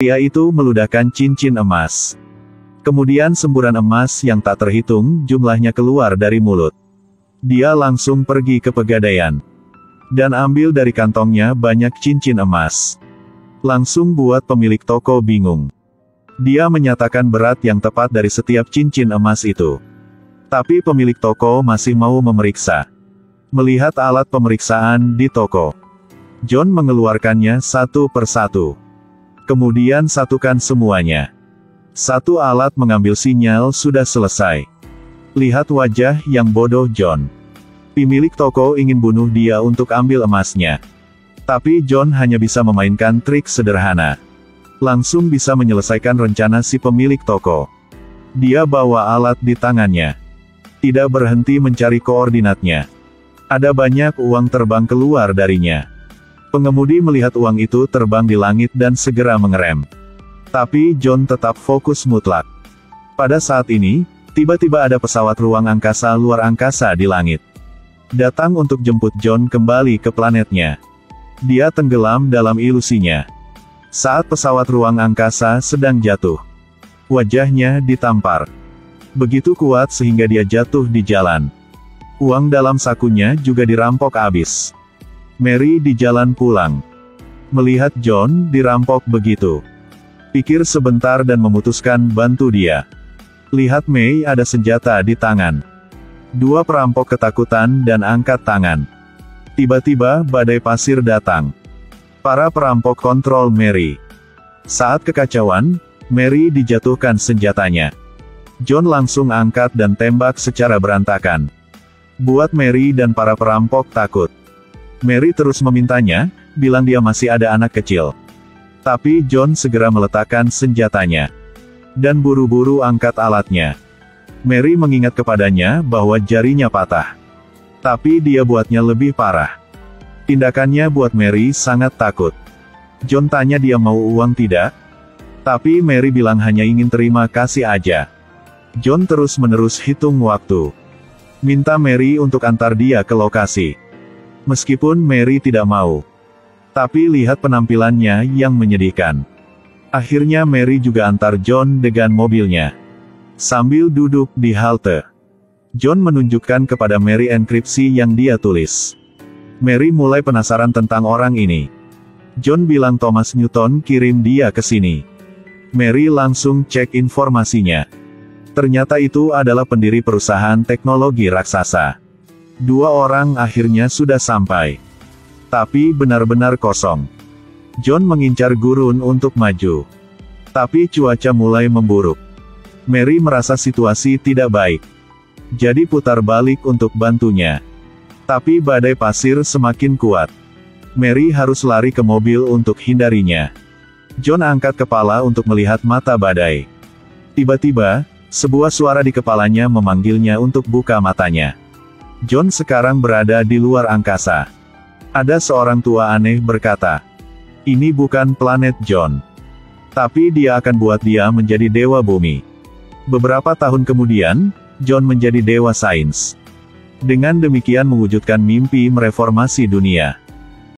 Pria itu meludahkan cincin emas. Kemudian semburan emas yang tak terhitung jumlahnya keluar dari mulut. Dia langsung pergi ke pegadaian dan ambil dari kantongnya banyak cincin emas. Langsung buat pemilik toko bingung. Dia menyatakan berat yang tepat dari setiap cincin emas itu. Tapi pemilik toko masih mau memeriksa. Melihat alat pemeriksaan di toko, John mengeluarkannya satu persatu. Kemudian satukan semuanya. Satu alat mengambil sinyal sudah selesai. Lihat wajah yang bodoh John. Pemilik toko ingin bunuh dia untuk ambil emasnya. Tapi John hanya bisa memainkan trik sederhana. Langsung bisa menyelesaikan rencana si pemilik toko. Dia bawa alat di tangannya. Tidak berhenti mencari koordinatnya. Ada banyak uang terbang keluar darinya. Pengemudi melihat uang itu terbang di langit dan segera mengerem. Tapi John tetap fokus mutlak. Pada saat ini, tiba-tiba ada pesawat ruang angkasa luar angkasa di langit. Datang untuk jemput John kembali ke planetnya. Dia tenggelam dalam ilusinya. Saat pesawat ruang angkasa sedang jatuh, wajahnya ditampar. Begitu kuat sehingga dia jatuh di jalan. Uang dalam sakunya juga dirampok habis. Mary di jalan pulang. Melihat John dirampok begitu, pikir sebentar dan memutuskan bantu dia. Lihat May ada senjata di tangan. Dua perampok ketakutan dan angkat tangan. Tiba-tiba badai pasir datang. Para perampok kontrol Mary. Saat kekacauan, Mary dijatuhkan senjatanya. John langsung angkat dan tembak secara berantakan. Buat Mary dan para perampok takut. Mary terus memintanya, bilang dia masih ada anak kecil. Tapi John segera meletakkan senjatanya. Dan buru-buru angkat alatnya. Mary mengingat kepadanya bahwa jarinya patah. Tapi dia buatnya lebih parah. Tindakannya buat Mary sangat takut. John tanya dia mau uang tidak? Tapi Mary bilang hanya ingin terima kasih aja. John terus-menerus hitung waktu. Minta Mary untuk antar dia ke lokasi. Meskipun Mary tidak mau. Tapi lihat penampilannya yang menyedihkan. Akhirnya Mary juga antar John dengan mobilnya. Sambil duduk di halte, John menunjukkan kepada Mary enkripsi yang dia tulis. Mary mulai penasaran tentang orang ini. John bilang Thomas Newton kirim dia ke sini. Mary langsung cek informasinya. Ternyata itu adalah pendiri perusahaan teknologi raksasa. Dua orang akhirnya sudah sampai. Tapi benar-benar kosong. John mengincar gurun untuk maju. Tapi cuaca mulai memburuk. Mary merasa situasi tidak baik. Jadi putar balik untuk bantunya. Tapi badai pasir semakin kuat. Mary harus lari ke mobil untuk hindarinya. John angkat kepala untuk melihat mata badai. Tiba-tiba, sebuah suara di kepalanya memanggilnya untuk buka matanya. John sekarang berada di luar angkasa. Ada seorang tua aneh berkata, "Ini bukan planet John. Tapi dia akan buat dia menjadi dewa bumi." Beberapa tahun kemudian, John menjadi dewa sains. Dengan demikian mewujudkan mimpi mereformasi dunia.